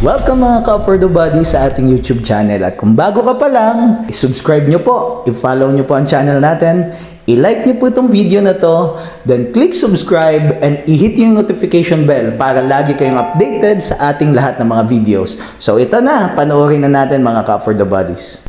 Welcome mga ka-For The Body sa ating YouTube channel. At kung bago ka pa lang, i-subscribe nyo po, i-follow nyo po ang channel natin, i-like nyo po itong video na to, then click subscribe and i-hit yung notification bell para lagi kayong updated sa ating lahat ng mga videos. So ito na, panoorin na natin mga ka-For The Bodies.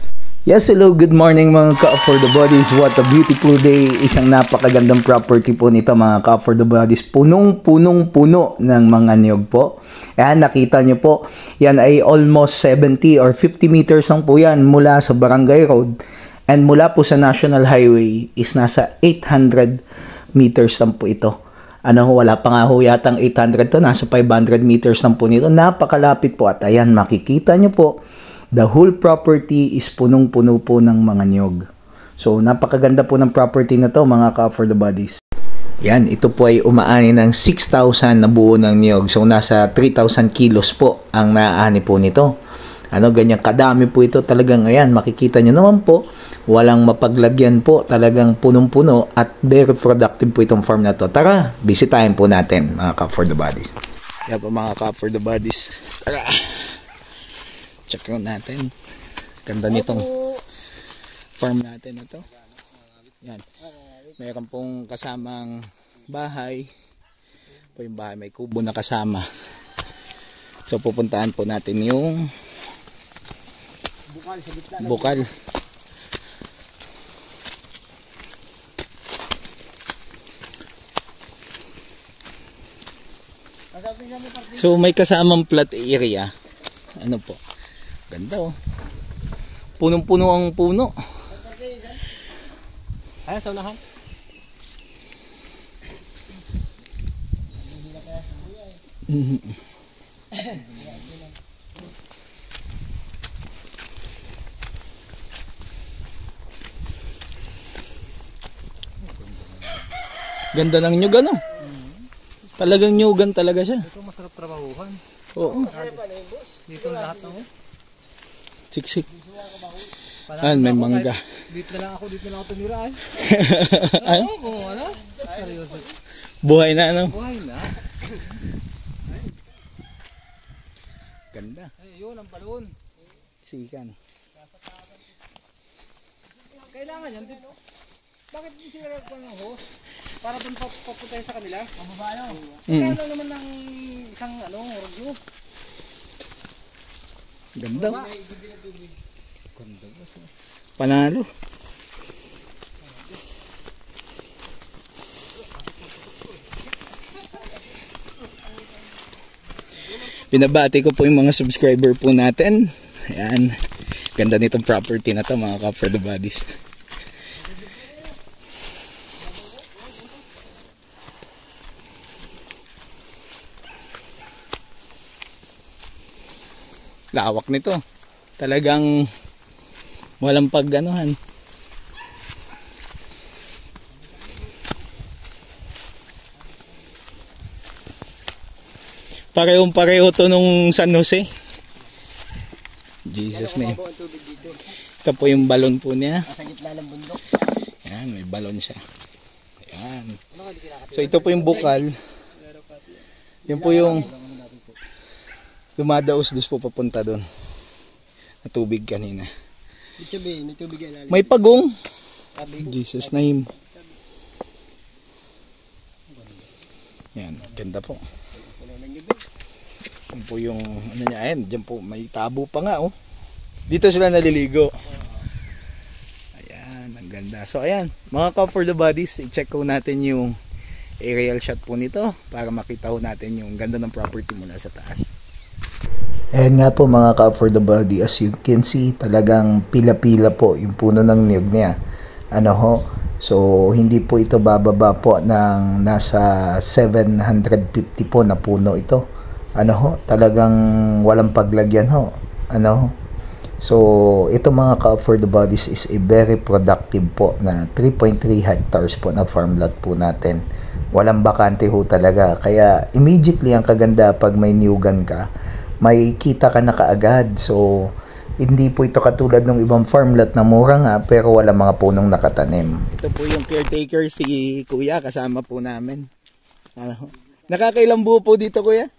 Yes, hello, good morning mga ka-For The Bodies. What a beautiful day. Isang napakagandang property po nito mga ka-For The Bodies. Punong-puno ng mga niyog po. Ayan, nakita nyo po. Yan ay almost 70 or 50 meters lang po yan mula sa Barangay Road. And mula po sa National Highway is nasa 800 meters lang po ito. Wala pa nga ho yatang 800 to. Nasa 500 meters lang po nito. Napakalapit po. At ayan, makikita nyo po. The whole property is punong-puno po ng mga niyog. So, napakaganda po ng property na to mga ka-For The Bodies. Yan, ito po ay umaani ng 6,000 na buo ng niyog. So, nasa 3,000 kilos po ang naaani po nito. Ganyan kadami po ito talagang. Ayan, makikita nyo naman po. Walang mapaglagyan po. Talagang punong-puno at very productive po itong farm na to. Tara, bisitahin po natin mga ka-For The Bodies. Yan po mga ka-For The Bodies. Tara! Check out natin. Ganda nitong farm natin na to. Yan. Mayroon pong kasamang bahay. Po yung bahay may kubo na kasama. So pupuntahan po natin yung bukal. So may kasamang flat area. Ano po? Ganda oh. Punong-puno ang puno. Ay, sa unahan. Ganda ng nyug ano? Talagang nyugan talaga siya. Ito masarap trabahuhan. Oo. Dito lahat ng siksik. May mangga. Dito na lang ako tumira ay. Ay? Kung ano? Seryoso. Buhay na ano? Buhay na. Ganda. Ay, yun ang balon. Sikan. Kailangan yan dito. Bakit hindi sila nagkuhan ng hose? Para doon papuntahin sa kanila? Ang babayo. Kaya naman ng isang rodyo. Ganda. Panalo. Binabati ko po yung mga subscriber po natin. Ayan. Ganda nitong property na to mga ka-For The Bodies. Lawak nito. Talagang walang pagganuhan. Parehong-pareho to nung San Jose. Jesus name. Ito po yung balon po niya. Sa gitna ng bundok. Ayan, may balon siya. Ayan. So ito po yung bukal. Yan po yung dumadaos-dos po papunta doon. Na tubig kanina. May tubig ilalim. May pagong. Jesus name. Yan, ganda po. Yan po yung ano niya. Ayan, dyan po may tabo pa nga oh. Dito sila naliligo. Ayan, ang ganda. So ayan, mga ka-For The Bodies, i-check ko natin yung aerial shot po nito para makita ho natin yung ganda ng property mula sa taas. Ayan nga po mga ka-For The Body, as you can see, talagang pila-pila po yung puno ng niyog niya. So hindi po ito bababa po ng nasa 750 po na puno ito. Talagang walang paglagyan ho. So ito mga ka-For The Bodies is a very productive po na 3.3 hectares po na farm lot po natin. Walang bakante ho talaga. Kaya immediately ang kaganda pag may niyugan ka, may kita ka na kaagad. So hindi po ito katulad ng ibang farm lot na mura nga pero wala mga punong nakatanim. Ito po yung caretaker si Kuya, kasama po namin. Nakakailang buo po dito Kuya?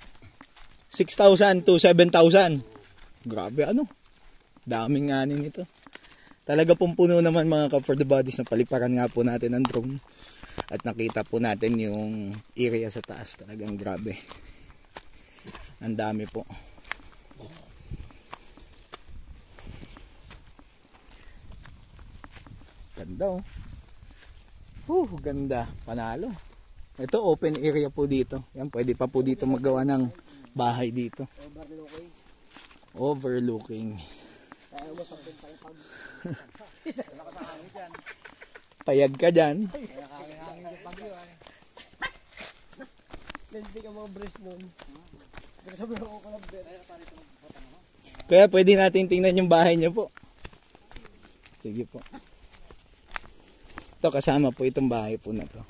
6,000 to 7,000. Grabe ano. Daming nganin ito. Talaga pong puno naman mga ka for the bodies na paliparan nga po natin ng drone. At nakita po natin yung area sa taas. Talagang grabe. Ang dami po. Ganda oh. Ganda. Panalo. Ito open area po dito. Yan, pwede pa po dito magawa ng bahay dito. Overlooking. Payag ka dyan. Kaya pwede natin tingnan yung bahay niyo po. Sige po. Ito kasama po itong bahay po na to.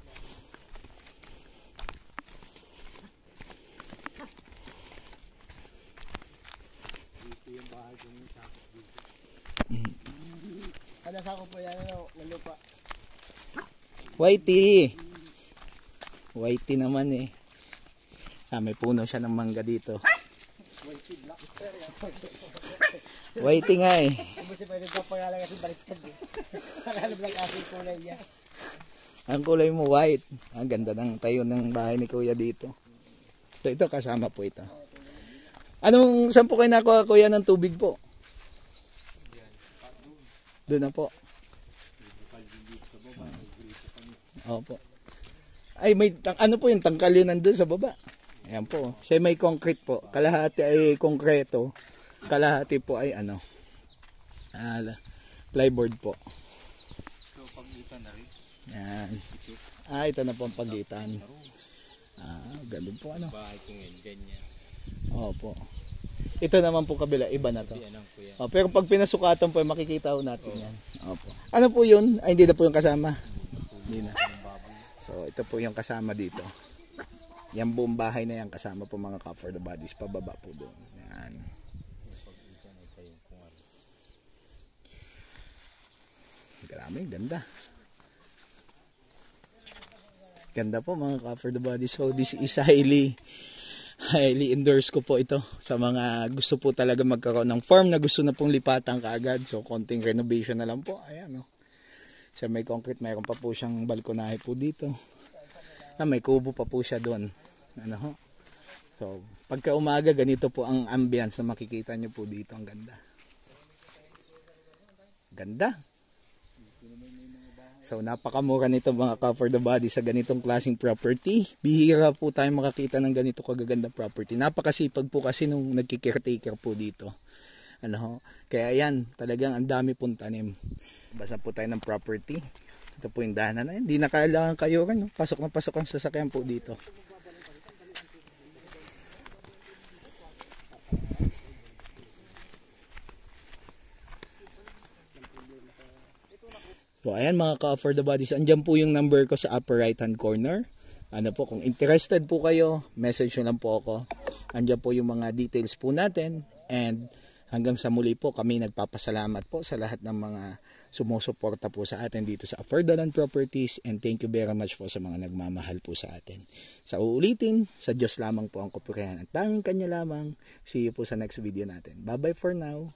Kanasa ko po yan ng lupa. Whitey. Whitey naman eh. May puno siya ng mangga dito. Whitey nga eh. Kasi pwede ko pangalan kasi baliktad eh. Pangalan lang kasi kulay niya. Ang kulay mo white. Ang ganda ng tayo ng bahay ni Kuya dito. So ito kasama po ito. Saan po kayo nakuha Kuya ng tubig po? Doon na po. Opo. Ay may ano po yung tangkal yun nandun sa baba. Ayan po. Siya may concrete po. Kalahati ay konkreto. Kalahati po ay ano. Plyboard po. So pagitan na rin. Yan. Ito na po ang pagitan. Ganun po ano. Bahay ko ngayon, ganyan. Opo. Ito naman po kabila, iba na to. Pero pag pinasukatan po, makikita ho natin yan. Opo. Ano po yun? Ay, hindi na po yung kasama. Hindi na. So, ito po yung kasama dito. Yan buong bahay na yan kasama po mga ka for the bodies. Pababa po doon. Yan. Grabe, ganda. Ganda po mga ka for the bodies. So, this is highly endorse ko po ito sa mga gusto po talaga magkaroon ng farm na gusto na pong lipatan kaagad. So konting renovation na lang po. Ayan o. Sa may concrete, mayroon pa po siyang balkonahe po dito. May kubo pa po siya doon. Ano ho? So pagka umaga, ganito po ang ambience na makikita nyo po dito. Ang ganda. Ganda. So napakamura nito mga ka for the body sa ganitong klaseng property. Bihira po tayo makakita ng ganito kagagandang property. Napakasipag po kasi nung nagki-caretaker po dito. Ano ho? Kaya yan, talagang ang dami pong tanim. Basta po tayo ng property. Ito po yung daanan na yan. Hindi na kailangan kayo no? Pasok na pasok ang sasakyan po dito. So ayan mga ka for the bodies, andyan po yung number ko sa upper right hand corner. Ano po, kung interested po kayo, message nyo lang po ako. Andyan po yung mga details po natin. And hanggang sa muli po, kami nagpapasalamat po sa lahat ng mga sumusuporta po sa atin dito sa Affordaland Properties. And thank you very much po sa mga nagmamahal po sa atin. Sa uulitin, sa Diyos lamang po ang kapurihan at tanging Kanya lamang. See you po sa next video natin. Bye bye for now.